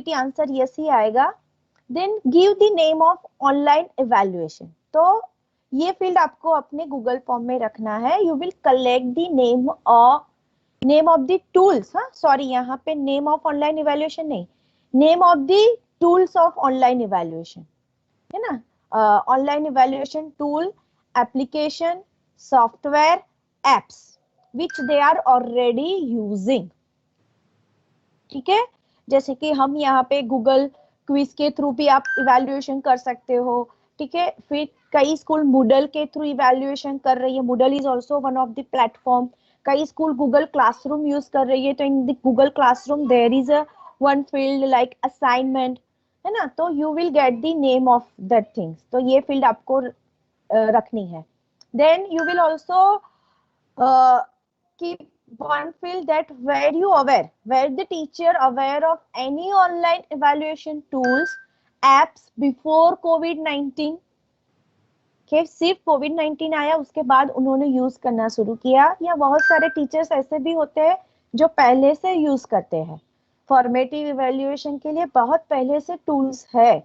Possibility answer yes ही आएगा। Then give the name of online evaluation, तो ये फील्ड आपको अपने गूगल फॉर्म में रखना है। You will collect the name of the tools, हाँ सॉरी यहाँ पे नेम ऑफ ऑनलाइन इवैल्यूएशन नहीं, name of the tools of online evaluation, है ना। Online evaluation tool, application, software, apps which they are already using, ठीक है। जैसे कि हम यहाँ पे गूगल क्विज के थ्रू भी आप इवैल्यूएशन कर सकते हो, ठीक है। फिर कई स्कूल मूडल के थ्रू इवैल्यूएशन कर रही है, Moodle is also one of the platform. कई स्कूल गूगल क्लासरूम यूज कर रही है, तो in the Google classroom there is a one field like assignment, है ना। तो you will get the name of that things, तो ये फील्ड आपको रखनी है। Then you will also keep one field that where the teacher aware of any online evaluation tools, apps before COVID-19, कि सिर्फ कोविड-19 आया उसके बाद उन्होंने यूज करना शुरू किया, या बहुत सारे टीचर्स ऐसे भी होते हैं जो पहले से यूज करते हैं। फॉर्मेटिव इवैल्यूएशन के लिए बहुत पहले से टूल्स है,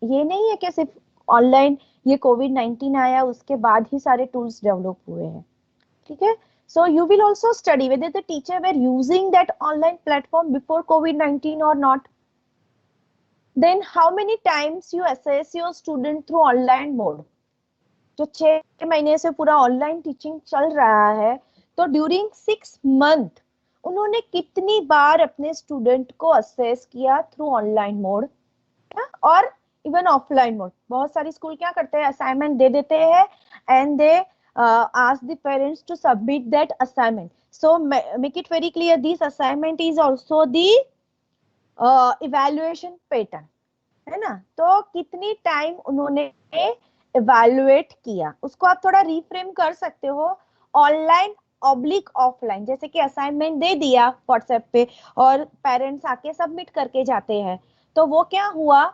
ये नहीं है कि सिर्फ ऑनलाइन ये कोविड-19 आया उसके बाद ही सारे टूल्स डेवलप हुए हैं, ठीक है। So you will also study whether the teacher were using that online platform before COVID-19 or not. Then how many times you assess your student through online mode? जो 6 महीने से पूरा ऑनलाइन टीचिंग चल रहा है, तो ड्यूरिंग 6 मंथ उन्होंने कितनी बार अपने स्टूडेंट को असेस किया थ्रू ऑनलाइन मोड और इवन ऑफलाइन मोड। बहुत सारी स्कूल क्या करते हैं, असाइनमेंट दे देते हैं and they ask the parents to submit that assignment. So make it very clear, this assignment is also the evaluation pattern, है ना। तो कितनी टाइम उन्होंने evaluate किया, उसको आप थोड़ा reframe कर सकते हो, ऑनलाइन ऑब्लिक ऑफलाइन। जैसे कि असाइनमेंट दे दिया व्हाट्सएप पे और पेरेंट्स आके सबमिट करके जाते हैं, तो वो क्या हुआ,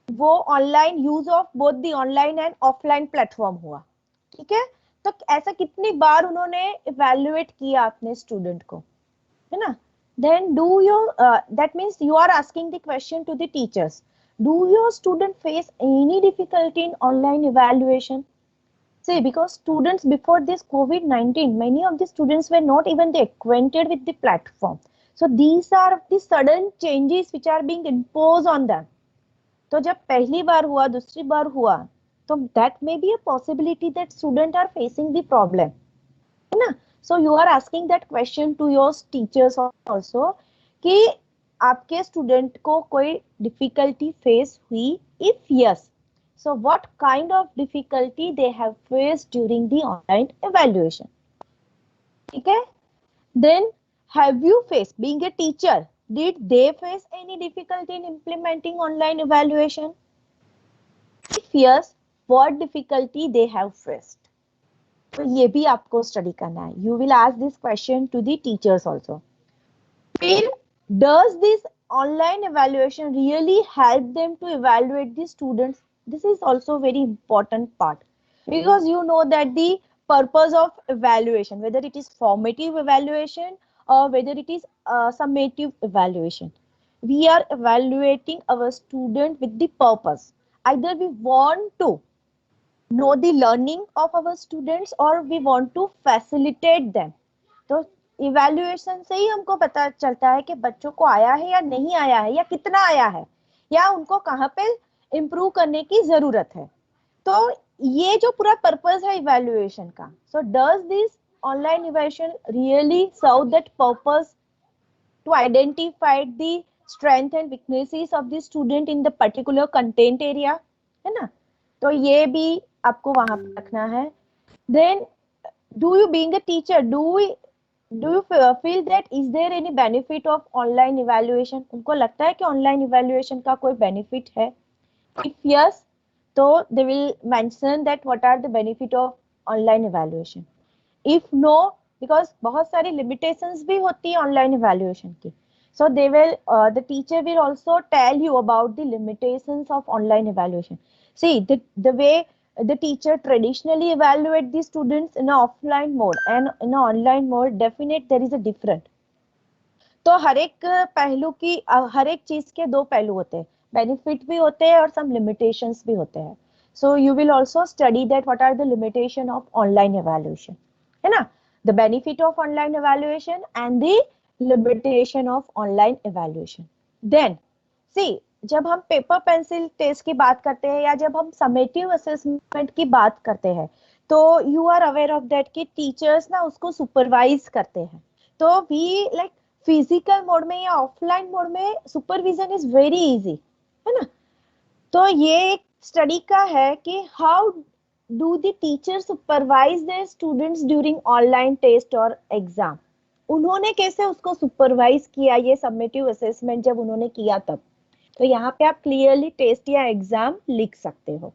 वो online use of both the online and offline platform हुआ, ठीक है। तो ऐसा कितनी बार उन्होंने इवैल्यूएट किया अपने स्टूडेंट को, है ना। Then do your that means you are asking the question to the teachers, do your student face any difficulty in online evaluation? See, because students before this COVID-19, many of the students were not even acquainted with the platform. So these are the sudden changes which are being imposed on them. तो जब पहली बार हुआ, दूसरी बार हुआ, तो that may be a possibility that students are facing the problem, है ना। So you are asking that question to your teachers also कि आपके स्टूडेंट को कोई डिफिकल्टी फेस हुई, if yes, so what kind of difficulty they have faced during the online evaluation, ठीक है। Then have you faced, being a teacher, did they face any difficulty in implementing online evaluation? If yes, what difficulty they have faced? तो ये भी आपको study करना है। You will ask this question to the teachers also. फिर does this online evaluation really help them to evaluate the students? This is also very important part, because you know that the purpose of evaluation, whether it is formative evaluation or whether it is summative evaluation, we are evaluating our student with the purpose. Either we want to know the learning of our students or we want to facilitate them. तो evaluation से ही हमको पता चलता है कि बच्चों को आया है या नहीं आया है, या कितना आया है, या उनको कहाँ पे इम्प्रूव करने की जरूरत है। तो ये जो पूरा पर्पस है इवैल्यूएशन का, so does this online evaluation really serve that purpose to identify the strength and weaknesses of the student in the particular content area, है ना। तो ये भी आपको वहां पे रखना है। Then do you being a teacher, do you feel that is there any benefit of online evaluation? उनको लगता है कि ऑनलाइन इवैल्यूएशन का कोई बेनिफिट है? If yes, तो they will mention that what are the benefit of online evaluation. If no, because बहुत सारी limitations भी होती है ऑनलाइन इवैल्यूएशन की, so they will the teacher will also tell you about the limitations of online evaluation. See, the way the teacher traditionally evaluate the students in an offline mode and in an online mode, definite there is a difference. तो हर एक पहलू की हर एक चीज के दो पहलू होते हैं, बेनिफिट भी होते हैं और सम लिमिटेशंस भी होते हैं. So you will also study that what are the limitation of online evaluation, है ना, the benefit of online evaluation and the limitation of online evaluation. Then see, जब हम पेपर पेंसिल टेस्ट की बात करते हैं या जब हम समेटिव असेसमेंट की बात करते हैं, तो you are aware of that कि टीचर्स ना उसको सुपरवाइज करते हैं. तो वी लाइक फिजिकल मोड में या ऑफलाइन मोड में सुपरविजन इज वेरी इजी, है ना. तो ये एक स्टडी का है कि how do the teacher supervise their students during online test और एग्जाम. उन्होंने कैसे उसको सुपरवाइज किया, ये सबमिटिव असेसमेंट जब उन्होंने किया तब. तो यहाँ पे आप क्लियरली टेस्ट या एग्जाम लिख सकते हो,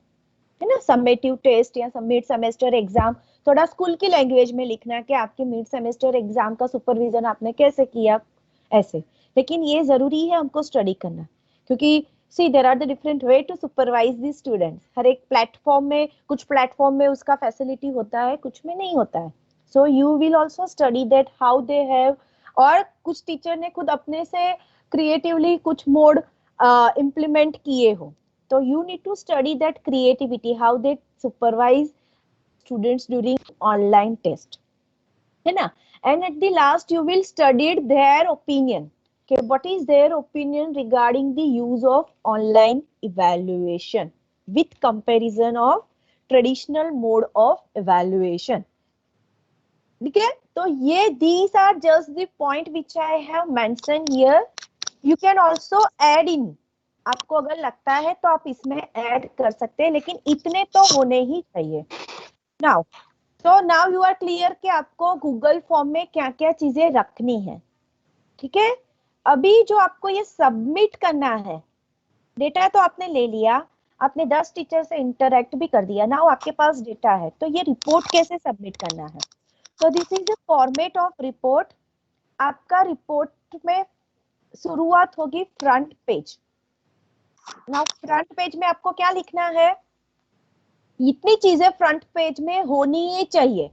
है ना. सबमिटिव टेस्ट या मिड सेमेस्टर एग्जाम थोड़ा स्कूल की लैंग्वेज में लिखना कि आपके मिड सेमेस्टर एग्जाम का सुपरविजन आपने कैसे किया, ऐसे. लेकिन ये जरूरी है हमको स्टडी करना, क्योंकि see there are the different way to supervise the students. हर एक प्लेटफॉर्म में, कुछ प्लेटफॉर्म में उसका फैसिलिटी होता है, कुछ में नहीं होता है. So you will also study that how they have, और कुछ टीचर ने खुद अपने से क्रिएटिवली कुछ मोड इम्प्लीमेंट किए हो. तो you need to study that creativity, how they supervise students during online test, है ना. And at the last you will study their opinion, okay, what is their opinion regarding the use of online evaluation with comparison of traditional mode of evaluation. ठीक है. तो ये these are just the point which I have mentioned here. You can also add in, आपको अगर लगता है तो आप इसमें ऐड कर सकते हैं, लेकिन इतने तो होने ही चाहिए. नाउ, तो नाउ यू आर क्लियर कि आपको गूगल फॉर्म में क्या क्या चीजें रखनी है. ठीक है. अभी जो आपको ये सबमिट करना है, डेटा तो आपने ले लिया, आपने 10 टीचर से इंटरेक्ट भी कर दिया, नाउ आपके पास डेटा है, तो ये रिपोर्ट कैसे सबमिट करना है. तो this is the format of report. आपका रिपोर्ट में शुरुआत होगी front page. Now front page में आपको क्या लिखना है, इतनी चीजें फ्रंट पेज में होनी ही चाहिए.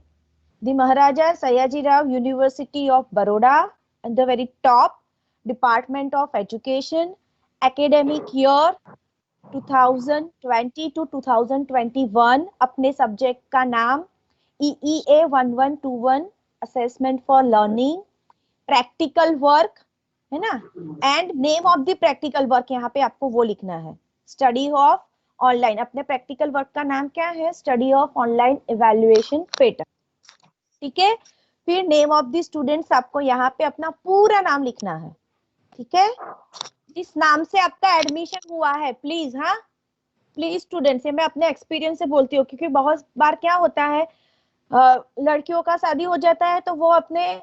The Maharaja Sayajirao University of Baroda at the very top, department of education, academic year 2020 to 2021, अपने सब्जेक्ट का नाम, EEA 1121 assessment for learning, practical work, है ना, and name of the practical work, यहाँ पे आपको वो लिखना है. स्टडी ऑफ ऑनलाइन, अपने प्रैक्टिकल वर्क का नाम क्या है, study of online evaluation pattern. ठीक है. फिर नेम ऑफ द स्टूडेंट्स, आपको यहाँ पे अपना पूरा नाम लिखना है. ठीक है. जिस नाम से आपका एडमिशन हुआ है, प्लीज, हाँ प्लीज स्टूडेंट्स, ये मैं अपने एक्सपीरियंस से बोलती हूँ, क्योंकि बहुत बार क्या होता है, लड़कियों का शादी हो जाता है तो वो अपने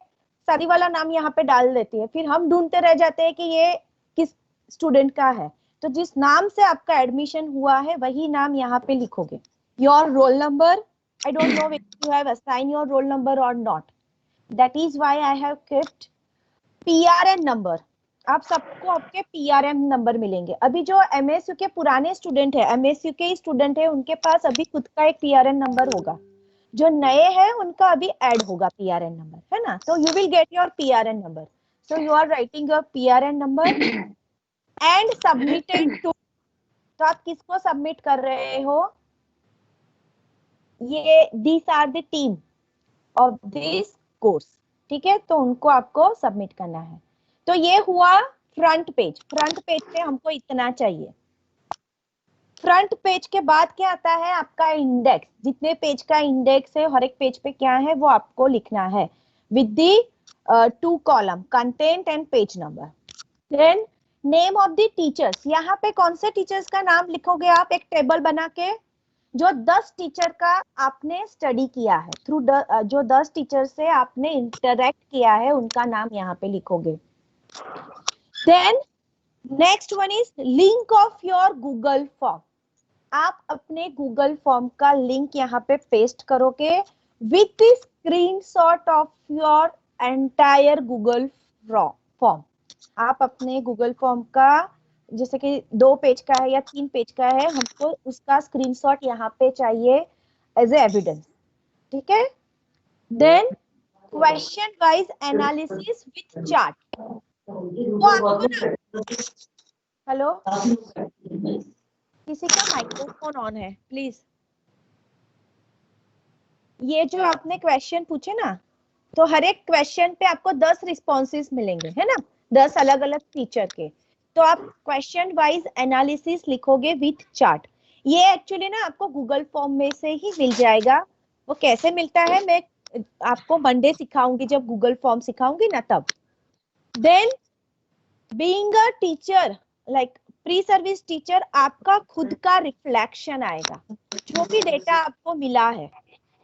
शादी वाला नाम यहाँ पे डाल देती है, फिर हम ढूंढते रह जाते हैं कि ये किस स्टूडेंट का है. तो जिस नाम से आपका एडमिशन हुआ है वही नाम यहाँ पे लिखोगे. Your roll number, I don't know if you have assign your roll number और not, that is why I have kept PRN number. आप सबको आपके PRN नंबर मिलेंगे. अभी जो MSU के पुराने स्टूडेंट है, MSU के स्टूडेंट है, उनके पास अभी खुद का एक PRN नंबर होगा. जो नए हैं उनका अभी ऐड होगा PRN नंबर, है ना. तो you will get your PRN number. So you are writing your PRN number and submitted to. तो आप किसको सबमिट कर रहे हो, ये this are the team of this course. ठीक है. तो उनको आपको सबमिट करना है. तो ये हुआ फ्रंट पेज. फ्रंट पेज पे हमको इतना चाहिए. फ्रंट पेज के बाद क्या आता है, आपका इंडेक्स. जितने पेज का इंडेक्स है, हर एक पेज पे क्या है वो आपको लिखना है with the 2 column, content and page number. Then name of the teachers, यहाँ पे कौन से टीचर्स का नाम लिखोगे आप, एक टेबल बना के, जो 10 टीचर का आपने स्टडी किया है, थ्रू जो 10 टीचर से आपने इंटरेक्ट किया है उनका नाम यहाँ पे लिखोगे. Then next one is link of your Google form. आप अपने गूगल फॉर्म का लिंक यहाँ पे पेस्ट करोगे with the screenshot of your entire Google form. आप अपने गूगल फॉर्म का, जैसे कि 2 पेज का है या 3 पेज का है, हमको उसका स्क्रीनशॉट यहाँ पे चाहिए एज ए एविडेंस. ठीक है. Then question wise analysis with chart. तो आपको ना, हेलो, किसी का माइक्रोफोन ऑन है प्लीज। ये जो आपने क्वेश्चन पूछे ना, तो हर एक क्वेश्चन पे आपको 10 रिस्पॉन्सेज मिलेंगे, है ना, 10 अलग अलग टीचर के। तो आप क्वेश्चन वाइज एनालिसिस लिखोगे विथ चार्ट। ये एक्चुअली ना आपको गूगल फॉर्म में से ही मिल जाएगा। वो कैसे मिलता है मैं आपको मंडे सिखाऊंगी, जब गूगल फॉर्म सिखाऊंगी ना तब। Then being a teacher, like pre service teacher, आपका खुद का रिफ्लेक्शन आएगा। जो भी डेटा आपको मिला है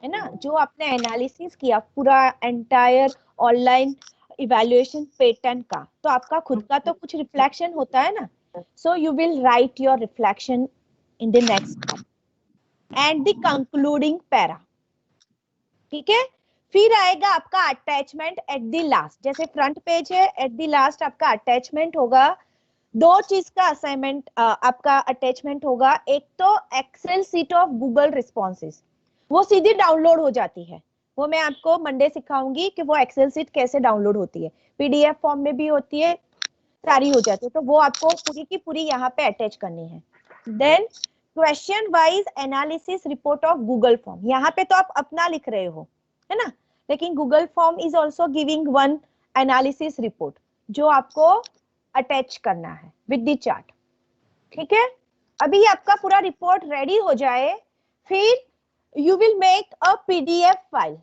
ना, जो आपने एनालिसिस किया पूरा एंटायर ऑनलाइन इवैल्यूएशन पैटर्न का, तो आपका खुद का तो कुछ रिफ्लेक्शन होता है ना। सो you will write your reflection in the next and the concluding para. ठीक है, फिर आएगा आपका अटैचमेंट एट द लास्ट। जैसे फ्रंट पेज है, एट द लास्ट आपका अटैचमेंट होगा। दो चीज का असाइनमेंट आपका अटैचमेंट होगा। एक तो excel sheet of Google responses, वो सीधी डाउनलोड हो जाती है। वो मैं आपको मंडे सिखाऊंगी कि वो एक्सेल सीट कैसे डाउनलोड होती है। पीडीएफ फॉर्म में भी होती है, सारी हो जाती है। तो वो आपको पूरी की पूरी यहाँ पे अटैच करनी है। Then question wise analysis report of Google form. यहाँ पे तो आप अपना लिख रहे हो, है ना, लेकिन Google form is also giving one analysis report जो आपको अटैच करना है विद द चार्ट। ठीक है, अभी आपका पूरा रिपोर्ट रेडी हो जाए, फिर you will make a PDF file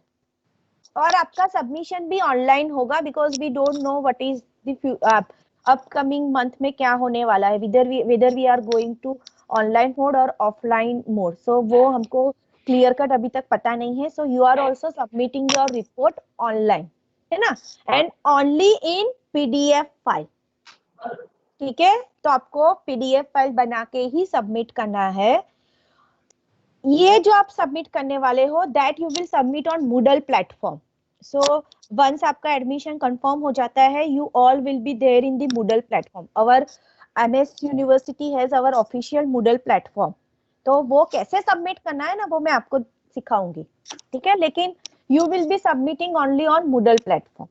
और आपका सबमिशन भी ऑनलाइन होगा, because we don't know what is the upcoming month में क्या होने वाला है, whether we are going to online mode और ऑफलाइन मोड। सो वो हमको क्लियर कट अभी तक पता नहीं है। So you are also submitting your report online, है ना, and only in PDF file. ठीक है, तो आपको पीडीएफ फाइल बना के ही सबमिट करना है। ये जो आप सबमिट करने वाले हो, that you will submit on Moodle platform. So once आपका एडमिशन कंफर्म हो जाता है, you all will be there in the Moodle platform. Our MS university has our official Moodle platform. तो वो कैसे सबमिट करना है ना, वो मैं आपको सिखाऊंगी। ठीक है, लेकिन you will be submitting only on Moodle platform.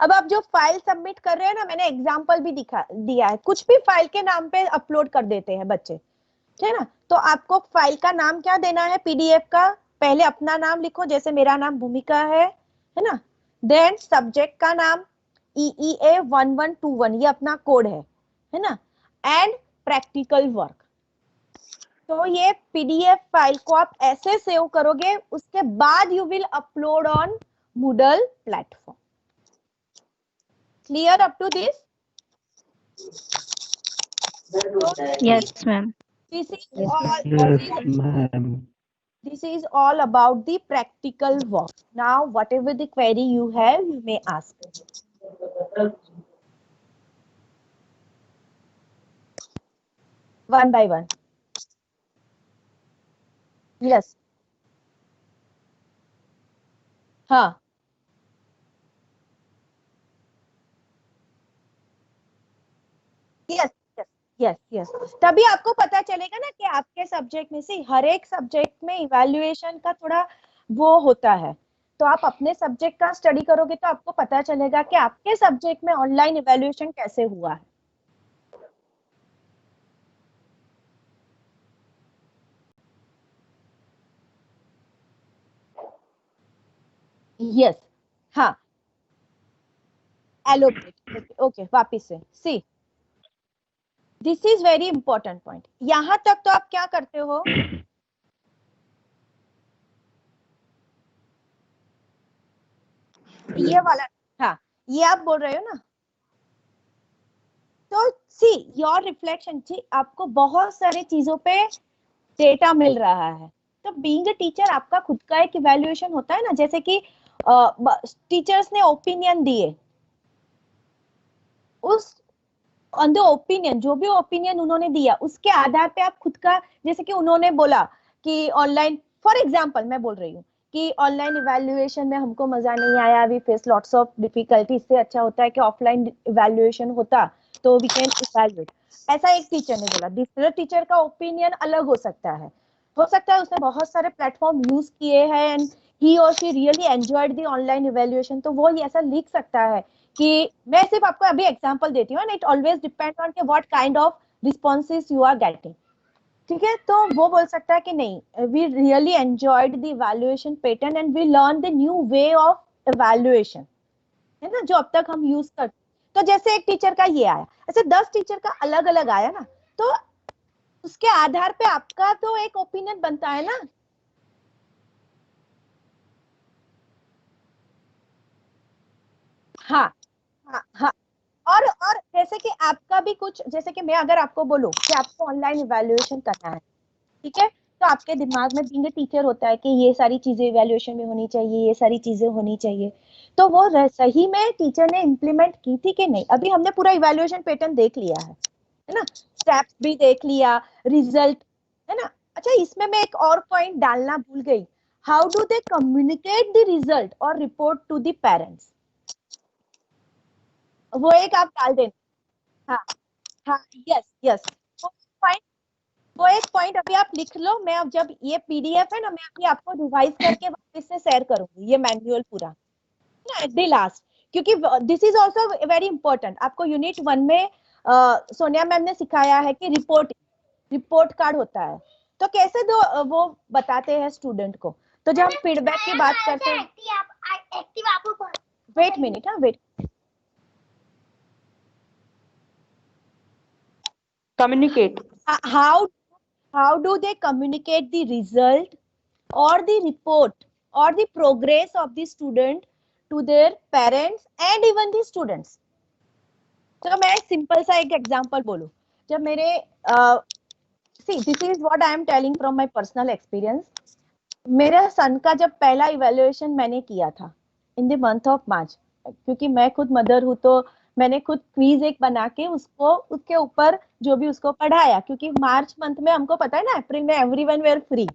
अब आप जो फाइल सबमिट कर रहे हैं ना, मैंने एग्जाम्पल भी दिया है। कुछ भी फाइल के नाम पे अपलोड कर देते हैं बच्चे, ठीक है ना। तो आपको फाइल का नाम क्या देना है पीडीएफ का? पहले अपना नाम लिखो, जैसे मेरा नाम भूमिका है ना। देन सब्जेक्ट का नाम EEA 1121, ये अपना कोड है ना। And practical work. तो ये पीडीएफ फाइल को आप ऐसे सेव करोगे, उसके बाद you will upload on Moodle platform. Clear up to this? Yes, ma'am. This is all about the practical work. Now, whatever the query you have, you may ask. One by one. Yes. हाँ. Yes. Yes yes, तभी आपको पता चलेगा ना कि आपके subject में से हर एक सब्जेक्ट में इवैल्यूएशन का थोड़ा वो होता है। तो आप अपने सब्जेक्ट का स्टडी करोगे तो आपको पता चलेगा कि आपके सब्जेक्ट में ऑनलाइन इवैल्यूएशन कैसे हुआ है। यस, हाँ, एलोब्रेट। ओके, वापिस से see, this is very important point. यहां तक तो आप क्या करते हो, ये वाला, हाँ, ये आप बोल रहे हो ना। तो सी योर रिफ्लेक्शन, सी आपको बहुत सारे चीजों पे डेटा मिल रहा है। तो बीइंग अ टीचर आपका खुद का एक इवैल्यूएशन होता है ना, जैसे कि टीचर्स ने ओपिनियन दिए, उस ऑन द ओपिनियन, जो भी ओपिनियन उन्होंने दिया उसके आधार पे आप खुद का, जैसे कि उन्होंने बोला कि ऑनलाइन, फॉर एग्जांपल मैं बोल रही हूँ कि ऑनलाइन इवैल्यूएशन में हमको मजा नहीं आया, we face lots of difficulty, इससे अच्छा होता है कि ऑफलाइन इवैल्यूएशन होता तो वी कैन इवैल्यूएट। ऐसा एक टीचर ने बोला। दूसरे टीचर का ओपिनियन अलग हो सकता है उसने बहुत सारे प्लेटफॉर्म यूज किए हैं एंड ही और she really enjoyed the online evaluation, तो वो ऐसा लिख सकता है कि मैं सिर्फ आपको अभी एग्जांपल देती हूँ, इट ऑलवेज डिपेंड ऑन के what kind of responses you are getting, ठीक है। तो वो बोल सकता है कि नहीं, we really enjoyed the evaluation pattern and we learn the new way of evaluation, है ना, जो अब तक हम यूज करते। तो जैसे एक टीचर का ये आया, ऐसे 10 टीचर का अलग अलग आया ना, तो उसके आधार पे आपका तो एक ओपिनियन बनता है ना। हाँ हाँ हाँ। और जैसे कि आपका भी कुछ, जैसे कि मैं अगर आपको बोलूं कि आपको ऑनलाइन इवैल्यूएशन करना है, ठीक है, तो आपके दिमाग में बीइंग टीचर होता है कि ये सारी चीजें इवैल्यूएशन में होनी चाहिए, ये सारी चीजें होनी चाहिए। तो वो सही में टीचर ने इम्प्लीमेंट की थी कि नहीं? अभी हमने पूरा इवैल्यूएशन पैटर्न देख लिया है ना, स्टेप्स भी देख लिया, रिजल्ट, है ना। अच्छा, इसमें मैं एक और पॉइंट डालना भूल गई, how do they communicate the result और रिपोर्ट टू द पेरेंट्स, वो एक आप डाल देना। हाँ हाँ, यस यस, वो एक पॉइंट अभी आप लिख लो। मैं अब जब ये पीडीएफ है ना, मैं अभी आपको रिवाइज करके वापस से शेयर करूंगी ये मैनुअल पूरा ना एट द लास्ट, क्योंकि this is also very important. आपको यूनिट 1 में सोनिया मैम ने सिखाया है कि रिपोर्ट कार्ड होता है, तो कैसे दो वो बताते हैं स्टूडेंट को। तो जब हम फीडबैक की बात करते हैं, वेट मिनट, हाँ wait, communicate. how do they communicate the result or the report or the progress of the student to their parents and even the students। तो मैं सिंपल सा एक एग्जांपल बोलूं, जब मेरे सी this is what I am telling from my personal experience. मेरे सन का जब पहला इवैल्यूएशन मैंने किया था in the month of March, क्योंकि मैं खुद मदर हूँ, तो मैंने खुद क्वीज एक बना के उसको उसके ऊपर जो भी उसको पढ़ाया, क्योंकि मार्च मंथ में हमको पता है ना, अप्रैल में एवरीवन वेयर फ्री,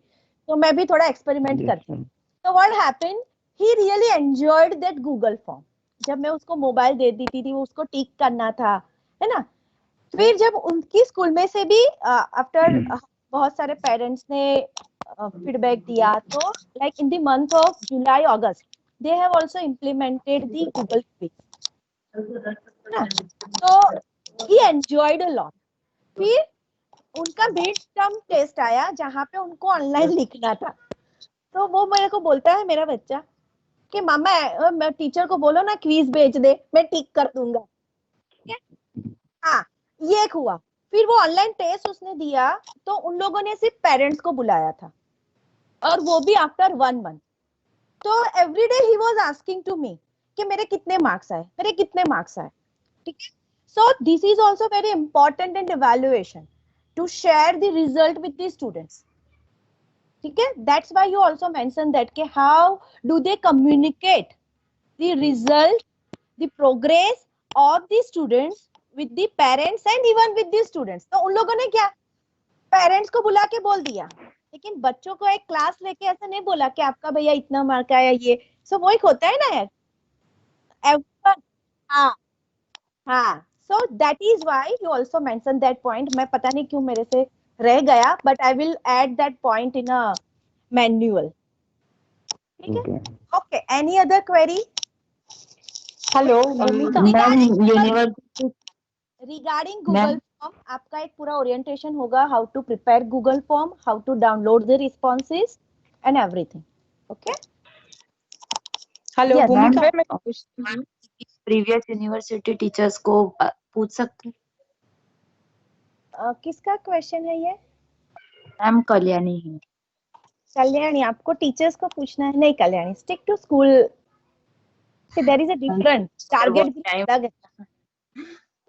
तो मैं भी थोड़ा एक्सपेरिमेंट करती हूँ। तो what happened, he really enjoyed that Google form. जब मैं उसको मोबाइल दे देती थी, वो उसको टिक करना था, है ना। फिर जब उनकी स्कूल में से भी आफ्टर बहुत सारे पेरेंट्स ने फीडबैक दिया, तो like in the month of July August they have also implemented the Google quiz, तो ही एंजॉयड अ लॉट। फिर उनका मिड टर्म टेस्ट आया जहाँ पे उनको ऑनलाइन लिखना था, तो वो मेरे को बोलता है मेरा बच्चा कि मामा मैं टीचर को बोलो ना क्विज भेज दे, मैं टिक कर दूंगा। हाँ, ये एक हुआ। फिर वो ऑनलाइन टेस्ट उसने दिया, तो उन लोगों ने सिर्फ पेरेंट्स को बुलाया था, और वो भी आफ्टर 1 मंथ। तो एवरीडे ही वाज आस्किंग टू मी कि मेरे कितने मार्क्स आए, मेरे कितने मार्क्स आए, ठीक है। So this is also very important in evaluation to share the result with the students, ठीक है। That's why you also mention that कि how do they communicate the result, the progress of the students with the parents and even with the students. तो उन लोगों ने क्या, parents को बुला के बोल दिया, लेकिन बच्चों को एक क्लास लेके ऐसा नहीं बोला कि आपका भैया इतना मार्क आया ये। सो वो एक होता है ना यार, everyone- हाँ हाँ। So that is why you also mention that point. मैं पता नहीं क्यों मेरे से रह गया, but I will add that point in a manual, ठीक है। Okay, any other query? Hello Bhumika ma'am university regarding Google form आपका एक पूरा ओरिएंटेशन होगा, how to prepare Google form, how to download the responses and everything. Okay, hello Yes, Bhumika ma'am मैं पूछती हूँ। Previous university teachers को पूछ सकते हैं? किसका क्वेश्चन है ये? मैम कल्याणी है। कल्याणी, आपको टीचर्स को पूछना है? नहीं Kalyani, stick to school, there is a different target भी अलग है।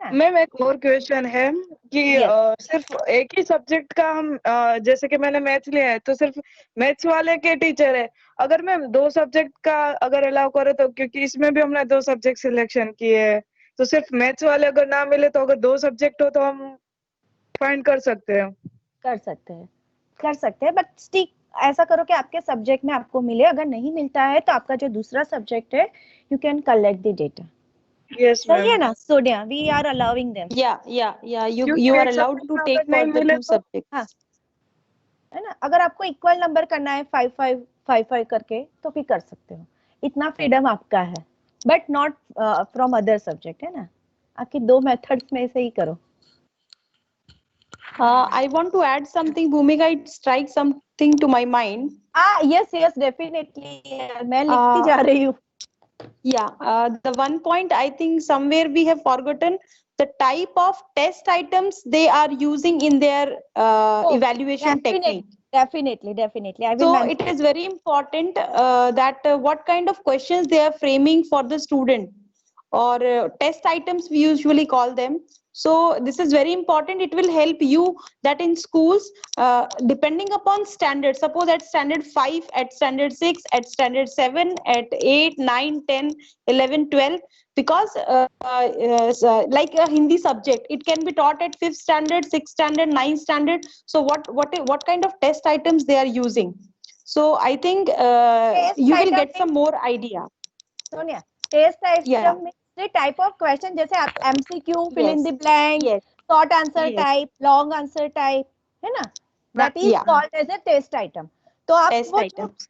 मैम एक और क्वेश्चन है कि Yes. सिर्फ एक ही सब्जेक्ट का हम जैसे कि मैंने मैथ्स लिया है तो सिर्फ मैथ्स वाले के टीचर है। अगर मैम दो सब्जेक्ट का अगर अलाउ करे तो, क्योंकि इसमें भी हमने दो सब्जेक्ट सिलेक्शन किए हैं, तो सिर्फ मैथ्स वाले अगर ना मिले तो अगर दो सब्जेक्ट हो तो हम फाइंड कर सकते हैं। कर सकते हैं, बट स्टिक ऐसा करो कि आपके सब्जेक्ट में आपको मिले। अगर नहीं मिलता है तो आपका जो दूसरा सब्जेक्ट है, you can collect the data. Yes सही है मैम। ना Sonia? We are allowing them, you क्योंकि are एक allowed सब्जेक्ट to में take अगर नहीं for the मिले two तो subjects. हाँ, है ना। अगर आपको इक्वल नंबर करना है 5 5 5 5 करके, तो भी कर सकते हो, इतना फ्रीडम आपका है। But not from other subject, है ना? आपके दो मेथड्स में से ही करो. I want to add something, Bhumika. It strikes something to my mind. Yes, definitely. मैं लिखती जा रही हूँ. Yeah, the one point I think somewhere we have forgotten the type of test items they are using in their evaluation technique. Definitely. I will So mention. it is very important that what kind of questions they are framing for the student, or test items we usually call them. So this is very important. It will help you that in schools, depending upon standard, suppose at standard 5, at standard 6, at standard 7, at 8, 9, 10, 11, 12, because like a Hindi subject, it can be taught at 5th standard, 6th standard, 9th standard. So what kind of test items they are using? So I think you will get some more idea. Sonia, test item Yeah. means the type of question जैसे आप MCQ, fill in Yes. the blank, Yes. short answer Yes. type, long answer type, है ना? That is Yeah. called as a test item. तो आप Test वो items.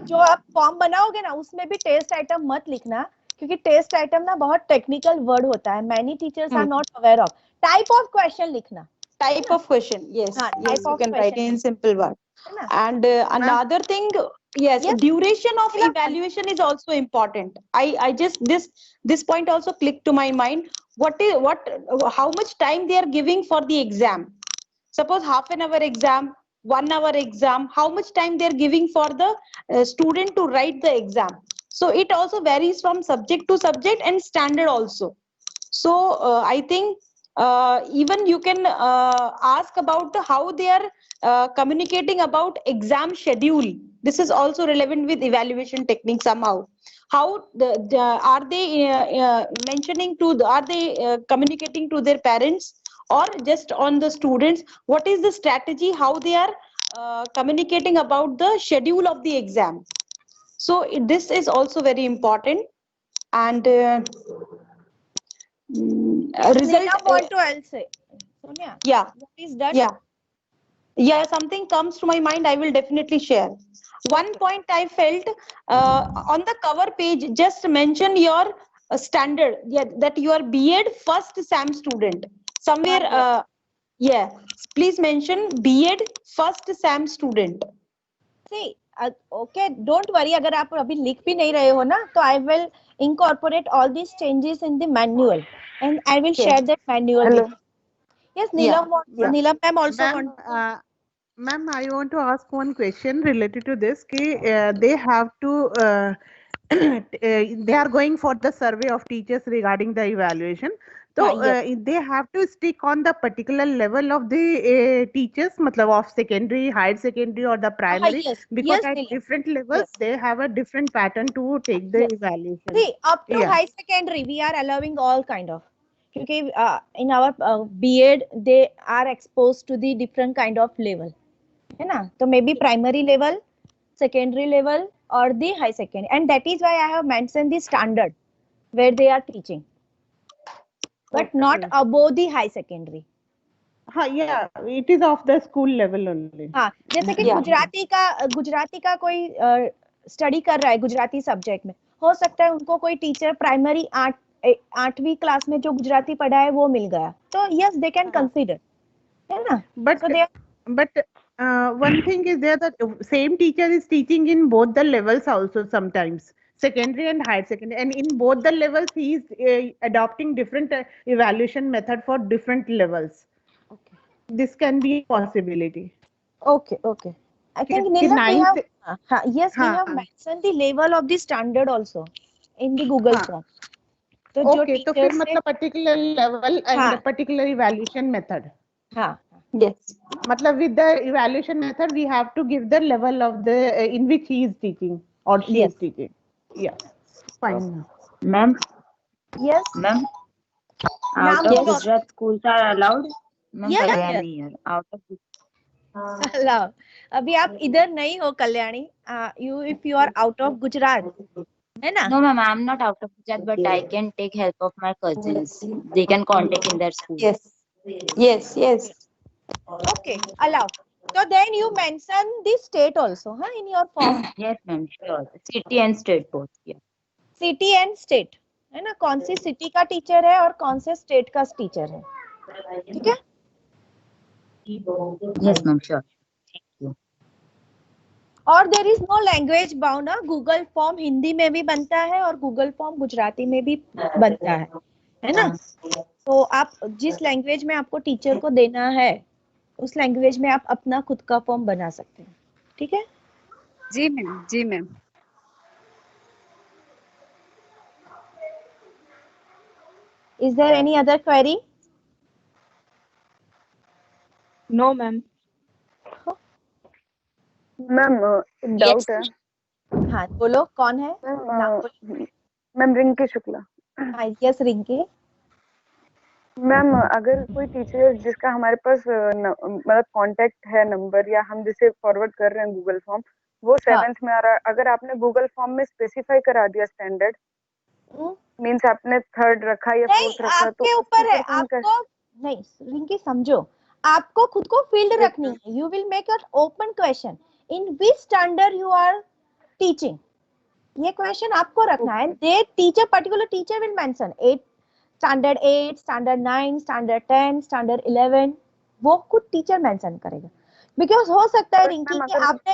जो आप form बनाओगे ना, उसमें भी टेस्ट आइटम मत लिखना, क्योंकि टेस्ट आइटम ना बहुत टेक्निकल वर्ड होता है. Many teachers are not aware of. Type of question लिखना. Type of question. Yes. हाँ, Yes. type You of can write question in simple word. है ना? And another thing, yes, Yes. duration of Sheila, evaluation is also important. I just this point also clicked to my mind. How much time they are giving for the exam? Suppose half an hour exam, 1 hour exam. How much time they are giving for the student to write the exam? So it also varies from subject to subject and standard also. So I think even you can ask about how they are communicating about exam schedule. This is also relevant with evaluation technique somehow. How are they mentioning to are they communicating to their parents or just on the students? What is the strategy? How they are communicating about the schedule of the exam? So this is also very important. And result. Neela want to I'll say. Sonia, Yeah. what is that? Yeah, something comes to my mind, I will definitely share. One point I felt on the cover page, just mention your standard, yeah, that you are B.Ed first SAM student. Somewhere, yeah, please mention B.Ed first SAM student. See, okay, don't worry. अगर आप अभी लिख भी नहीं रहे हो ना, तो I will incorporate all these changes in the manual, and I will share that manual with you. Yes, Neelam, Neelam ma'am also want. Ma'am, I want to ask one question related to this. They have to, they are going for the survey of teachers regarding the evaluation. So they have to stick on the particular level of the teachers, matlab of secondary, higher secondary, or the primary, because at different levels they have a different pattern to take the evaluation. See, up to high secondary, we are allowing all kind of. क्योंकि in our B.Ed they are exposed to the different kind of level, है ना? तो maybe primary level, secondary level, or the high secondary, and that is why I have mentioned the standard where they are teaching, but not above the high secondary. Yeah, it is of the school level only. हाँ, जैसे कि गुजराती का कोई study कर रहा है Gujarati subject में, हो सकता है उनको कोई टीचर प्राइमरी 8वीं क्लास में जो गुजराती पढ़ा है वो मिल गया, तो yes they can consider, है ना? But one thing is there that same teacher is teaching in both the levels also sometimes, secondary and higher secondary, and in both the levels he is adopting different evaluation method for different levels. Okay. This can be a possibility. Okay. I think Neela, we have mentioned the level of the standard also in the Google form. तो okay, तो फिर मतलब particular level and particular evaluation method. हाँ. Yes. मतलब with the evaluation method we have to give the level of the in which he is teaching or she is teaching. Yeah. Fine. Ma'am. Yes. Ma'am. Out of Gujarat schools are allowed. Yes. Out of Allowed. अभी आप इधर नहीं हो Kalyani. You if you are out of Gujarat, है ना? No, ma'am, I'm not out of Gujarat, but I can take help of my cousins. They can contact in their school. Yes. Okay, allow. So then you mention the state also, in your form. Yes, ma'am, sure. City and state both. Yeah. City and state, है ना, कौन सी city का teacher है और कौन से state का teacher है, ठीक है। Yes, ma'am, sure. और there is no language bound, Google form Hindi में भी बनता है और गूगल फॉर्म गुजराती में भी बनता है ना। तो आप जिस लैंग्वेज में आपको टीचर को देना है उस लैंग्वेज में आप अपना खुद का फॉर्म बना सकते हैं, ठीक है। जी मैम, जी ma'am. Is there any other query? No ma'am. Ma'am एक डाउट है। हाँ बोलो, कौन है? नाम बोलो। मैम रिंकी शुक्ला। हाँ यस रिंकी। मैम अगर कोई टीचर जिसका हमारे पास मतलब कांटेक्ट है नंबर या हम जिसे फॉरवर्ड कर रहे हैं गूगल फॉर्म, वो 7th में आ रहा है, अगर आपने गूगल फॉर्म में स्पेसिफाई करा दिया स्टैंडर्ड, मींस आपने 3rd रखा या 4th रखा, तो आपके ऊपर है, आपको नहीं रिंकी समझो, आपको खुद को फील्ड रखनी है। You will make an open question in which standard you are teaching, ये क्वेश्चन आपको रखना है। They teacher particular teacher will mention 8 standard 8 standard 9 standard 10 standard 11, वो खुद टीचर मेंशन करेगा। बिकॉज हो सकता है रिंकी कि आपने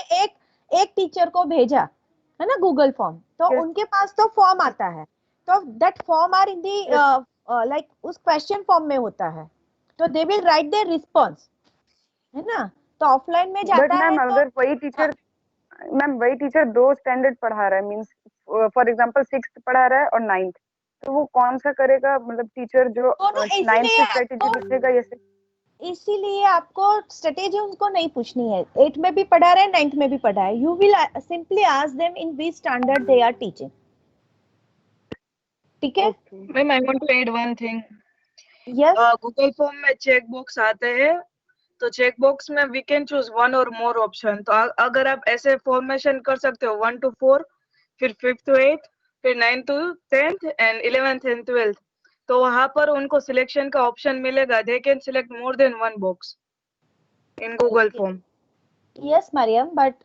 एक टीचर को भेजा है ना गूगल फॉर्म, तो उनके पास तो फॉर्म आता है, तो that form are in the like उस क्वेश्चन फॉर्म में होता है, तो they will write their response, है ना। तो ऑफलाइन में जाता है मैम अगर वही टीचर मैम वही टीचर 2 स्टैंडर्ड पढ़ा रहा है, मींस फॉर एग्जांपल 6th पढ़ा रहा है और 9th, तो वो कौन सा करेगा? मतलब टीचर जो 9th की स्ट्रेटेजी पूछेगा जैसे, इसीलिए आपको स्ट्रेटेजी उनको नहीं पूछनी है। 8 में भी पढ़ा रहे हैं 9th में भी पढ़ा है, you will simply ask them in which standard they are teaching, ठीक है। Ma'am I want to add one thing. Yes Google form में चेक बॉक्स आते हैं, तो चेक बॉक्स में वी कैन चूज 1 और मोर ऑप्शन। तो अगर आप ऐसे फॉर्मेशन कर सकते हो 1 to 4, फिर 5th to 8, फिर 9th to 10th and 11th and 12th, तो वहां पर उनको सिलेक्शन का ऑप्शन मिलेगा। They can select more than 1 box in Google form. Yes Mariam, but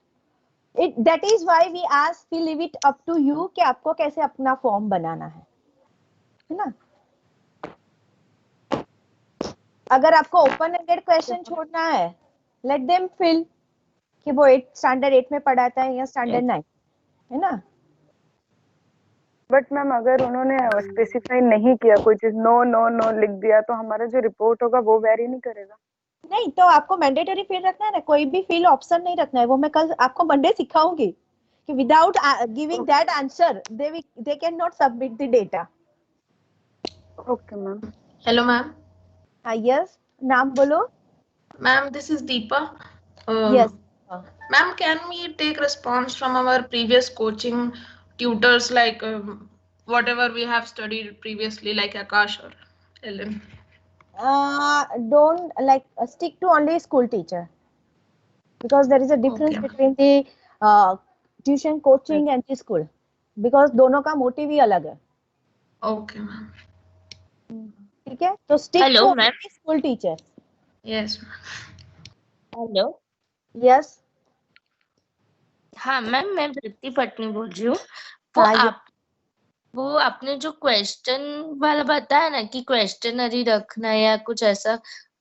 it that is why we ask, we leave it up to you कि आपको कैसे अपना फॉर्म बनाना है ना। अगर आपको ओपन एंडेड क्वेश्चन छोड़ना है, लेट देम फिल कि वो 8 स्टैंडर्ड 8 में पढ़ाता है या स्टैंडर्ड 9, है ना। बट मैम अगर उन्होंने स्पेसिफाई नहीं किया कोई चीज, नो नो नो लिख दिया, तो हमारा जो रिपोर्ट होगा वो वेरी नहीं करेगा? नहीं, तो आपको मैंडेटरी फील्ड रखना है ना, कोई भी फील्ड ऑप्शन नहीं रखना है। वो मैं कल आपको मंडे सिखाऊंगी कि without giving that answer they can not submit the data. Okay ma'am. Hello, ma'am. हाँ यस, नाम बोलो। Ma'am, this is Deepa. Yes Ma'am, can we take response from our previous coaching tutors, like whatever we have studied previously, like Akash or Ellen? Don't like stick to only school teacher, because there is a difference Okay. between the tuition coaching and the school, because दोनों का motive ही अलग है। Okay, ma'am. ठीक है, तो stick Hello, to ma'am. only school teacher. Yes, ma'am. Hello. Yes. हाँ ma'am, मैं वृत्ति पटनी बोल रही हूँ। वो आपने जो क्वेश्चन वाला बताया ना कि क्वेश्चनरी रखना है या कुछ ऐसा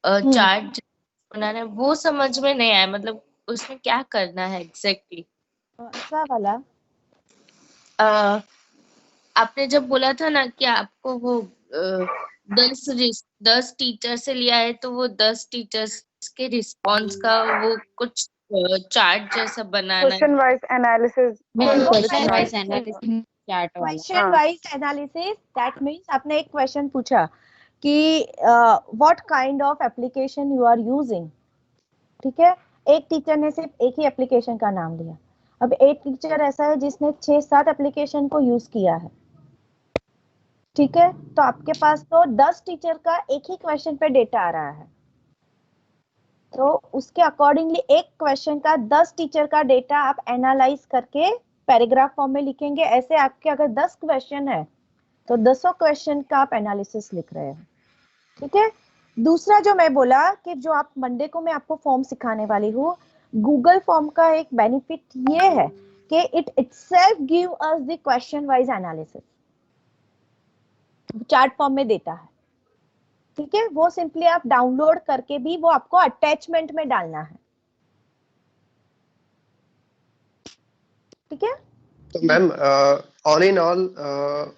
चार्ट बनाना है, वो समझ में नहीं आया। मतलब उसमें क्या करना है एग्जैक्टली? ऐसा वाला आपने जब बोला था ना कि आपको वो 10 टीचर से लिया है, तो वो 10 टीचर्स के रिस्पॉन्स का वो कुछ चार्ट जैसा बनाना है। Question wise analysis, question wise analysis chart वाला। Question wise analysis, that means आपने एक क्वेश्चन पूछा कि what kind of application you are using, ठीक है। एक टीचर ने सिर्फ एक ही एप्लीकेशन का नाम लिया। अब एक टीचर ऐसा है जिसने 6-7 एप्लीकेशन को यूज किया है, ठीक है। तो आपके पास तो 10 टीचर का एक ही क्वेश्चन पे डेटा आ रहा है, तो उसके अकॉर्डिंगली एक क्वेश्चन का 10 टीचर का डेटा आप एनालाइज करके पैराग्राफ फॉर्म में लिखेंगे। ऐसे आपके अगर 10 क्वेश्चन है तो 10 क्वेश्चन का आप एनालिसिस लिख रहे हैं, ठीक है। दूसरा जो मैं बोला कि जो आप मंडे को मैं आपको फॉर्म सिखाने वाली हूँ, गूगल फॉर्म का एक बेनिफिट ये है कि it itself give us the question wise analysis. Chart form में देता है, ठीक है। वो सिंपली आप डाउनलोड करके भी वो आपको अटैचमेंट में डालना है, ठीक है। तो मैम ऑल इन ऑल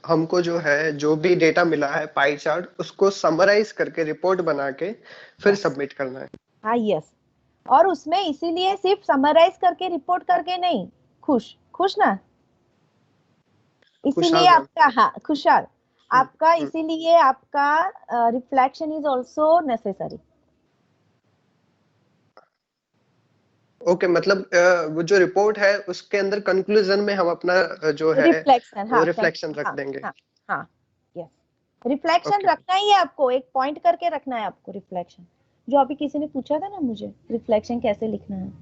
हमको जो है जो भी डेटा मिला है पाई चार्ट उसको समराइज करके रिपोर्ट बना के फिर सबमिट करना है। हाँ यस, और उसमें इसीलिए सिर्फ समराइज करके रिपोर्ट करके नहीं, खुश ना, इसीलिए आपका, हाँ खुशहाल, आपका इसीलिए आपका reflection is also necessary. Okay, मतलब वो जो रिपोर्ट है उसके अंदर कंक्लूजन में हम अपना जो है रिफ्लेक्शन, हाँ, रिफ्लेक्शन रख देंगे। हाँ यस, रिफ्लेक्शन रखना ही है आपको, एक पॉइंट करके रखना है आपको रिफ्लेक्शन। जो अभी किसी ने पूछा था ना मुझे, रिफ्लेक्शन कैसे लिखना है।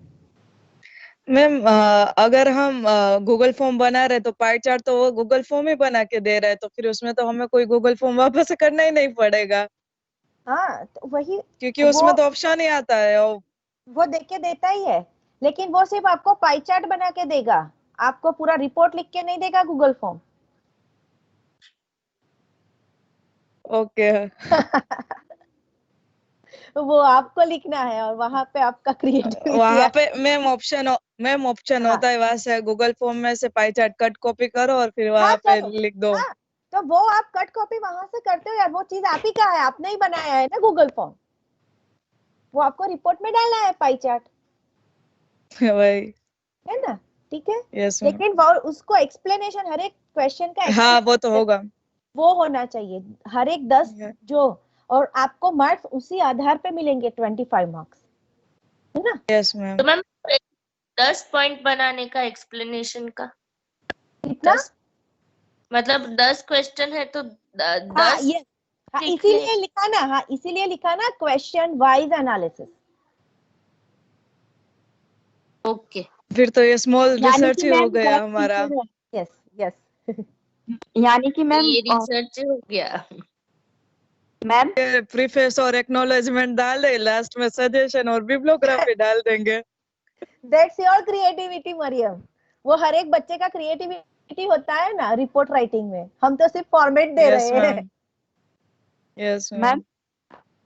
मैम अगर हम गूगल फॉर्म बना रहे तो पाई चार्ट तो वो गूगल फॉर्म ही बना के दे रहा है, तो फिर उसमें तो हमें कोई गूगल फॉर्म वापस से करना ही नहीं पड़ेगा। हाँ तो वही, क्योंकि उसमें तो ऑप्शन ही आता है और वो देख के देता ही है, लेकिन वो सिर्फ आपको पाई चार्ट बना के देगा, आपको पूरा रिपोर्ट लिख के नहीं देगा गूगल फॉर्म। ओके वो आपको लिखना है और वहां पे आपका क्रिएटिविटी, वहां पे मैम ऑप्शन होता है, वहां से गूगल फॉर्म में से पाई चार्ट कट कॉपी करो और फिर वहां पे लिख दो। हाँ, तो वो आप कट कॉपी वहां से करते हो यार, वो चीज आप ही का है, आपने ही बनाया है ना गूगल फॉर्म, वो आपको रिपोर्ट में डालना है पाई चार्ट, वही है ना, ठीक है। यस लेकिन वो उसको एक्सप्लेनेशन हर एक क्वेश्चन का, हाँ वो तो होगा, वो होना चाहिए हर एक 10 जो, और आपको मार्क्स उसी आधार पे मिलेंगे 25 मार्क्स, है ना। Yes ma'am. तो मैम 10 पॉइंट बनाने का एक्सप्लेनेशन का कितना, मतलब 10 क्वेश्चन है तो 10। हाँ ये, हाँ इसीलिए लिखा ना, हाँ इसीलिए लिखा ना क्वेश्चन वाइज एनालिसिस। ओके, फिर तो ये स्मॉल रिसर्च ही हो गया हमारा। यस यस, यानी कि मैम ये रिसर्च हो गया मैम प्रीफेस और एक्नॉलेजमेंट डाल दे, लास्ट में सजेशन और बिब्लियोग्राफी डाल देंगे। दैट्स योर क्रिएटिविटी मरियम, वो हर एक बच्चे का क्रिएटिविटी होता है ना रिपोर्ट राइटिंग में, हम तो सिर्फ फॉर्मेट दे रहे हैं। यस मैम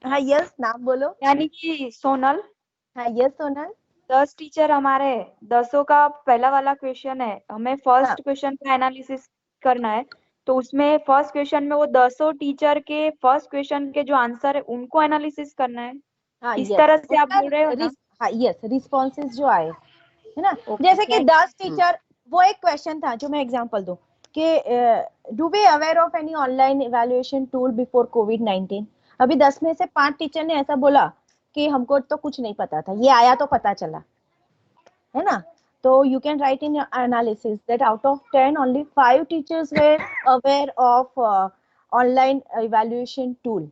हाँ यस, नाम बोलो। यानी कि सोनल, हाँ यस सोनल, 10 टीचर हमारे 10 का पहला वाला क्वेश्चन है, हमें फर्स्ट क्वेश्चन का एनालिसिस करना है, तो उसमें फर्स्ट क्वेश्चन में वो 10 टीचर के फर्स्ट क्वेश्चन के जो आंसर है उनको एनालिसिस करना है। हाँ इस तरह से आप बोल रहे हो ना। हाँ यस, रिस्पॉन्सेज जो आए है ना, जैसे कि 10 टीचर, वो एक क्वेश्चन था जो मैं एग्जांपल दूं कि do we aware of any online evaluation tool before कोविड-19। अभी 10 में से 5 टीचर ने ऐसा बोला कि हमको तो कुछ नहीं पता था, ये आया तो पता चला, है ना। तो you can write in your analysis that out of 10 only 5 teachers were aware of online evaluation tool,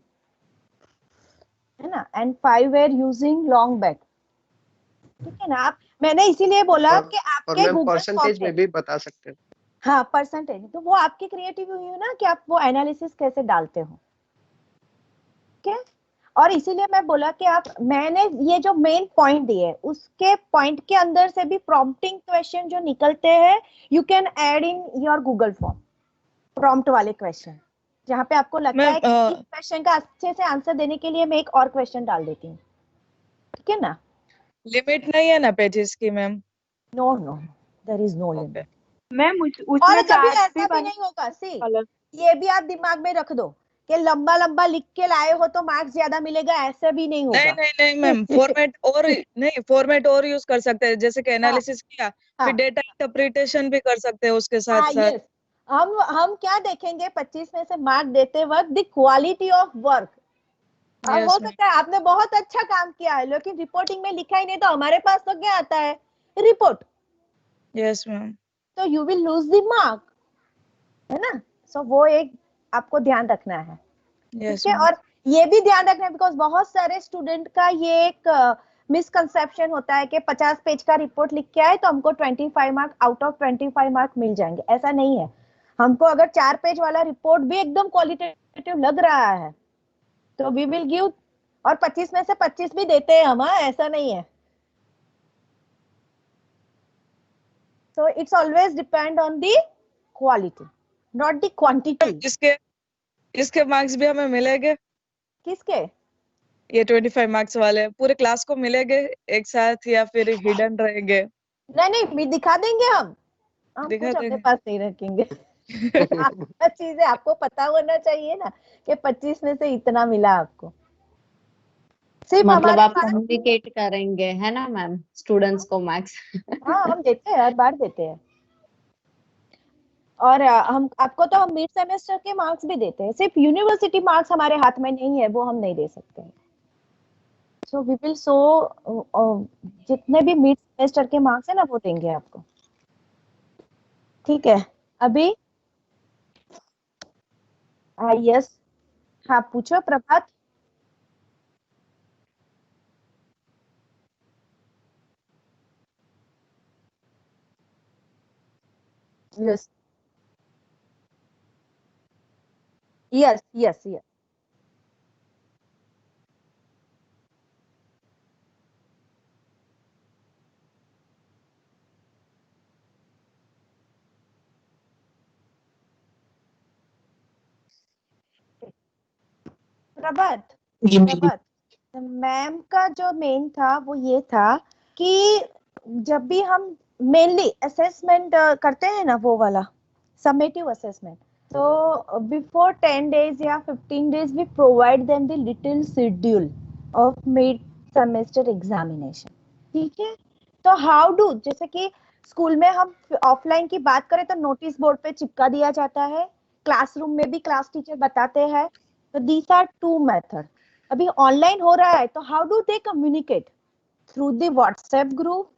है ना, and 5 were using long back, ठीक है ना। आप, मैंने इसीलिए बोला कि आपके गूगल परसेंटेज में भी बता सकते हैं। हाँ परसेंटेज, तो वो आपकी क्रिएटिव हुई है ना कि आप वो एनालिसिस कैसे डालते हो, ठीक है। और इसीलिए मैं बोला कि आप, मैंने ये जो मेन पॉइंट दिए उसके पॉइंट के अंदर से भी प्रॉम्प्टिंग क्वेश्चन जो निकलते हैं, you can add in your Google form, prompt वाले क्वेश्चन, जहाँ पे आपको लगता है कि इस क्वेश्चन का अच्छे से आंसर देने के लिए मैं एक और क्वेश्चन डाल देती हूँ, ठीक है ना। लिमिट नहीं है ना पेजेस की ma'am? No no, there is no limit ma'am. और कभी ऐसा भी नहीं होगा, सी ये भी आप दिमाग में रख दो कि लंबा लंबा लिख के लाए हो तो मार्क्स ज्यादा मिलेगा, ऐसा भी नहीं होगा। नहीं मैम, फॉर्मेट और यूज कर सकते हैं, जैसे कि एनालिसिस किया फिर डेटा इंटरप्रिटेशन भी कर सकते हैं उसके साथ साथ। हम क्या देखेंगे 25 में से मार्क देते वक्त, द क्वालिटी ऑफ वर्क। हो सकता है आपने बहुत अच्छा काम किया है लेकिन रिपोर्टिंग में लिखा ही नहीं, तो हमारे पास तो क्या आता है, रिपोर्ट। Yes ma'am. तो you will lose the mark, है ना। सो वो एक आपको ध्यान रखना है, ठीक है। और ये भी ध्यान रखना है बिकॉज बहुत सारे स्टूडेंट का ये एक मिसकंसेप्शन होता है कि 50 पेज का रिपोर्ट लिख के आए तो हमको 25 मार्क आउट ऑफ 25 मार्क मिल जाएंगे, ऐसा नहीं है। हमको अगर 4 पेज वाला रिपोर्ट भी एकदम क्वालिटेटिव लग रहा है तो वी विल गिव, और 25 में से 25 भी देते हैं हम, ऐसा नहीं है। So it's always depend on the quality, not the quantity. इसके मार्क्स भी हमें मिलेंगे? किसके? ये 25 मार्क्स वाले पूरे क्लास को मिलेंगे एक साथ या फिर हिडन रहेंगे? नहीं, दिखा देंगे हम दिखा कुछ अपने देंगे। पास नहीं रखेंगे। आपका चीज है, आपको पता होना चाहिए ना कि 25 में से इतना मिला आपको। सिर्फ मतलब हमारे आप पास कम्युनिकेट करेंगे है ना मैम स्टूडेंट्स को मार्क्स? हाँ, हम देते हैं, हर बार देते हैं। और हम आपको तो हम मिड सेमेस्टर के मार्क्स भी देते हैं। सिर्फ यूनिवर्सिटी मार्क्स हमारे हाथ में नहीं है, वो हम नहीं दे सकते हैं। सो वी विल जितने भी मिड सेमेस्टर के मार्क्स है ना, वो देंगे आपको। ठीक है। अभी यस, हाँ पूछो Prabhat. Yes yes yes yes. Prabhat ma'am का जो मेन था वो ये था कि जब भी हम मेनली असेसमेंट करते हैं ना, वो वाला समेटिव असेसमेंट, तो बिफोर 10 days या 15 days we provide them the little schedule of mid semester examination. ठीक है। तो हाउ डू, जैसे कि स्कूल में हम ऑफलाइन की बात करें तो नोटिस बोर्ड पे चिपका दिया जाता है, क्लासरूम में भी क्लास टीचर बताते हैं। तो दीज आर टू मेथड। अभी ऑनलाइन हो रहा है तो how do they communicate? Through the WhatsApp group,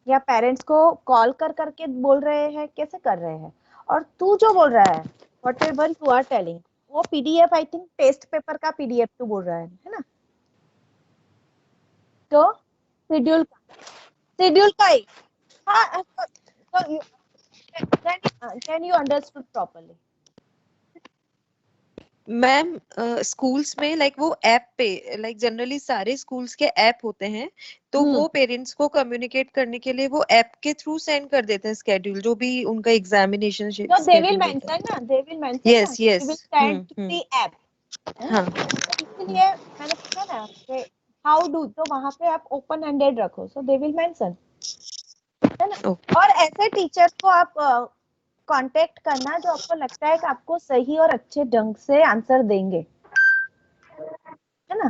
या पेरेंट्स को कॉल कर करके बोल रहे हैं, कैसे कर रहे हैं? और तू जो बोल रहा है whatever you are telling, वो PDF, I think test paper का पीडीएफ तू बोल रहा है ना? तो शेड्यूल का ही, हाँ, so then you understood properly. Ma'am schools में लाइक वो ऐप पे लाइक जनरली सारे स्कूल्स के ऐप होते हैं, तो वो पेरेंट्स को कम्युनिकेट करने के लिए वो ऐप के थ्रू सेंड कर देते हैं स्केड्यूल, जो भी उनका examination No, they will mention ना, they will mention Yes, ना, yes. they will send to the app. हाँ। इसलिए मैंने पूछा ना कि how do, तो वहां पे आप ओपन एंडेड रखो, so they will mention, है ना? और ऐसे टीचर्स को आप कांटेक्ट करना जो आपको लगता है कि आपको सही और अच्छे ढंग से आंसर देंगे, है ना?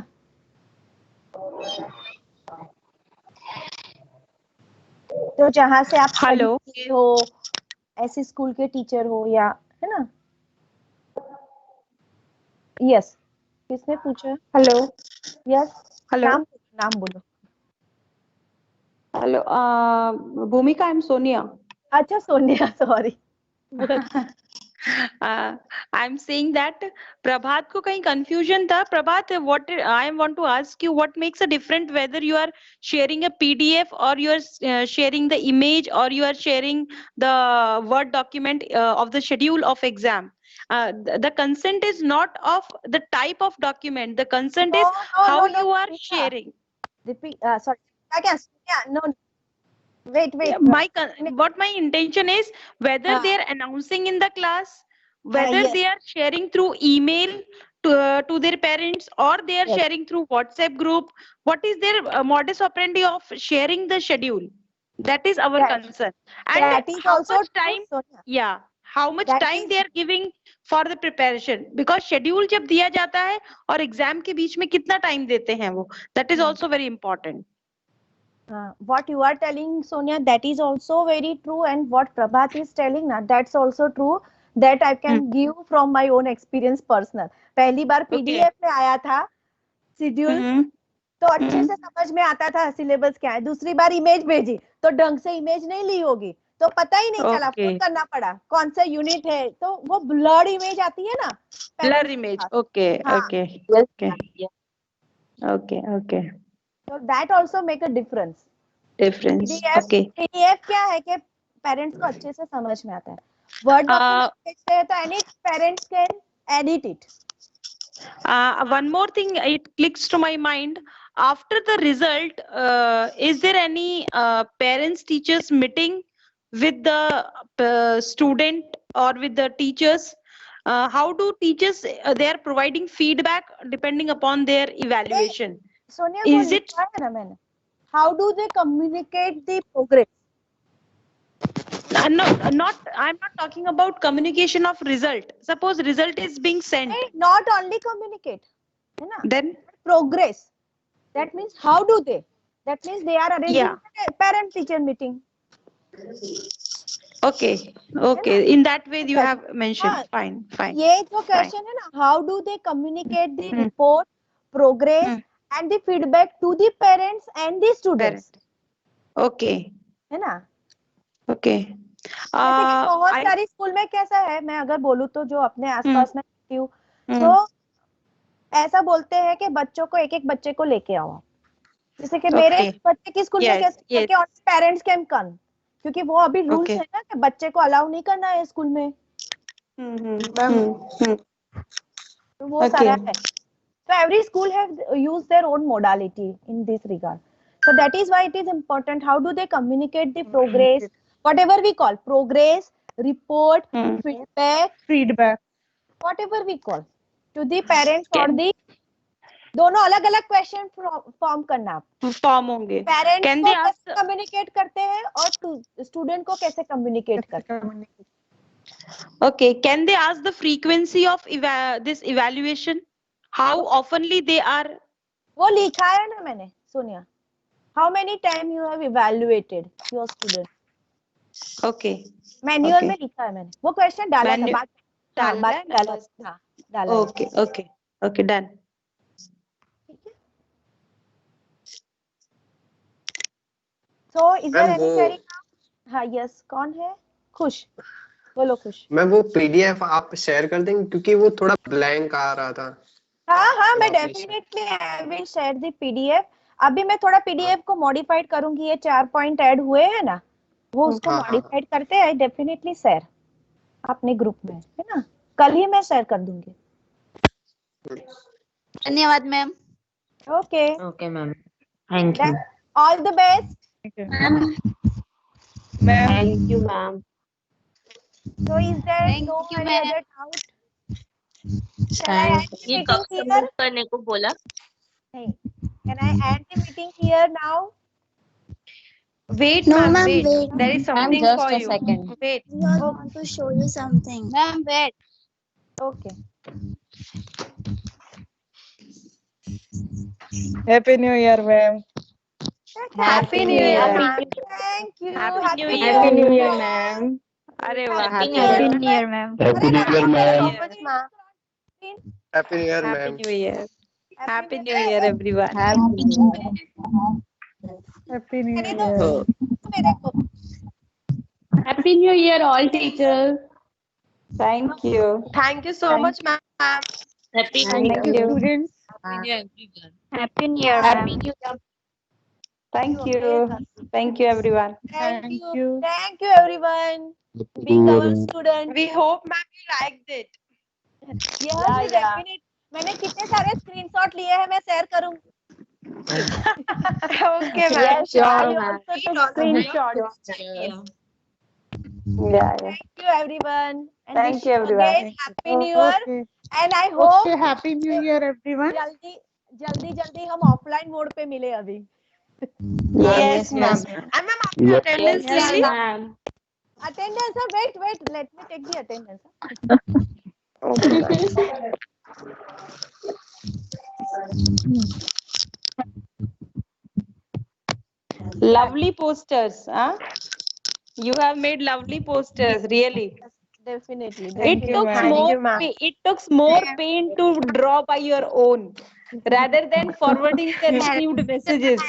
तो जहां से आप हेलो हो, ऐसे स्कूल के टीचर हो, या है ना? यस, किसने पूछा? हेलो यस, हेलो नाम बोलो। हेलो भूमिका, आई एम सोनिया। अच्छा Sonia, sorry. I am saying that Prabhat को कहीं कंफ्यूजन था। Prabhat, what I want to ask you, what makes a different whether you are sharing a PDF और you are sharing the image और you are sharing the word document of the schedule of exam? The consent is not of the type of document, the consent is how you are sharing. Sorry, no, wait. What my intention is, whether they are announcing in the class, whether yes. they are sharing through email to their parents, or they are sharing through WhatsApp group, what is their modus operandi of sharing the schedule? That is our concern. And that is how also much time, how much time they are giving for the preparation, because schedule जब दिया जाता है और exam के बीच में कितना time देते हैं वो, that is also very important. What you are telling, Sonia, that is also very true, and what Prabhat is telling ना, that's also true. That I can give from my own experience personal. पहली बार PDF में आया था schedule, तो अच्छे से समझ में आता था सिलेबस क्या है। दूसरी बार इमेज भेजी तो ढंग से इमेज नहीं ली होगी, तो पता ही नहीं चला, फोन करना पड़ा कौन सा यूनिट है, तो वो ब्लर इमेज आती है ना, blur image. Okay okay okay okay, so that also make a difference. PDF क्या है कि पेरेंट्स को अच्छे से समझ में आता है। वर्ड डॉक्यूमेंट भेजते हैं तो any parents can edit it. One more thing, it clicks to my mind. After the result, is there any parents teachers meeting with the student or with the teachers how do teachers they are providing feedback depending upon their evaluation? Sonia, Is वो it लिखा है ना मैंने. How do they communicate the progress? no, not I'm not talking about communication of result. Suppose result is being sent. Not only communicate, है ना? Then Progress. That means how do they? That means they are arranging a parent teacher meeting. Okay, okay. In that way you have mentioned. Fine, fine. ये जो question है ना, how do they communicate the report, progress and the feedback to the parents and the students? Okay. है ना? Okay. जैसे कि बहुत सारी स्कूल में कैसा है, मैं अगर बोलूँ तो जो अपने आसपास में रहती हूँ, तो ऐसा बोलते हैं कि बच्चों को एक एक बच्चे को लेके आओ. जैसे कि मेरे बच्चे की स्कूल में कैसे कि पेरेंट्स कैन कम, क्योंकि वो अभी रूल्स है ना कि बच्चे को अलाउ नहीं करना है स्कूल में. तो वो सारा है. So every school have used their own modality in this regard. So that is why it is important. How do they communicate the progress, whatever we call progress, report, feedback, whatever we call, to the parents or the दोनों अलग अलग question form करना. Form होंगे. Parents को कैसे communicate करते हैं और स्टूडेंट को कैसे कम्युनिकेट करते हैं. Okay, can they ask the frequency of this evaluation? How oftenly they are? वो लिखा है ना मैंने, Sonia. How many time you have evaluated your student? Okay. Manual में लिखा है मैंने. वो क्वेश्चन डाला था. डाला. Okay, okay, okay, done. So is there any query? हाँ, yes. कौन है? खुश. बोलो खुश. मैं वो PDF आप शेयर कर देंगे क्योंकि वो थोड़ा ब्लैंक आ रहा था. हाँ, मैं definitely I will share the PDF. अभी मैं थोड़ा PDF को मॉडिफाइड करूंगी. ये 4 पॉइंट ऐड हुए हैं ना, वो उसको मॉडिफाइड करते हैं. डेफिनेटली शेयर अपने ग्रुप में, है ना. कल ही मैं शेयर कर दूंगी. धन्यवाद ma'am. Okay. Okay ma'am. Thank you. All the best. Thank you, ma'am. So is there no any other doubt? ये कब सबमिट करने को बोला? नहीं. Can I end the meeting here now? Wait, no, ma'am. Wait. There is something just for a you. Second. Wait. I want to show you something. Ma'am, wait. Okay. Happy New Year, ma'am. Happy New Year. Thank you. Happy New Year. Year. Happy New Year, ma'am. अरे वाह. Happy New Year, ma'am. Happy New Year, ma'am. Happy New Year, Happy ma'am. New Year. Happy New Year, everyone. Happy New Year. Happy New Year, all teachers. Thank you. Thank you so much, ma'am. Happy Thank you, students. Happy New Year, Happy ma'am. New Year. Thank you. Thank you, everyone. Thank you. Thank you, everyone. Being our student. We hope, ma'am, you liked it. Yes, definitely. मैंने कितने सारे screenshot लिए हैं, मैं share करूंगी. Okay, ma'am. Yes, sure, I ma'am. also took screenshots. Yeah. Thank you, everyone. And Thank wish you, everyone. Again, Happy New Year. Okay. And I hope Okay, Happy New Year, everyone. जल्दी हम offline mode पे मिले अभी. Yes, ma'am. And ma'am, आपकी attendance Yes, Lee? ma'am. Attendance, wait. Let me take the attendance. Okay. Lovely posters, huh? You have made lovely posters, really. Definitely. It took more pain to draw by your own rather than forwarding the received messages.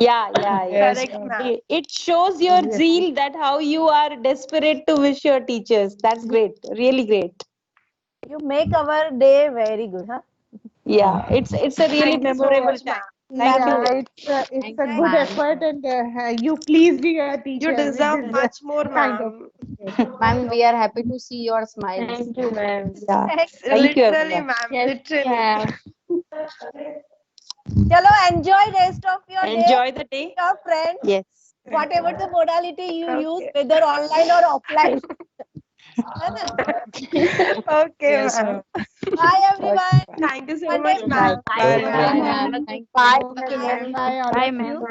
Yeah. Yes, Correct. ma'am. It shows your zeal that how you are desperate to wish your teachers. That's great. Really great. You make our day very good, huh? Yeah, it's a really memorable time. Thank you. It's a good effort, and you pleased your teacher. You deserve much more, kind ma'am. Ma'am, we are happy to see your smiles. Thank you, ma'am. Yeah. Thank you, everyone. ma'am. Yes, Literally. ma'am. Chalo, enjoy rest of your day. Enjoy the day. Your friends. Yes. Whatever the modality you use, whether online or offline. Okay, Yes, ma'am. Bye everyone. Thank you so Monday much, ma'am. Bye, Bye. ma'am. Thank Bye, you. ma'am. Bye, ma'am.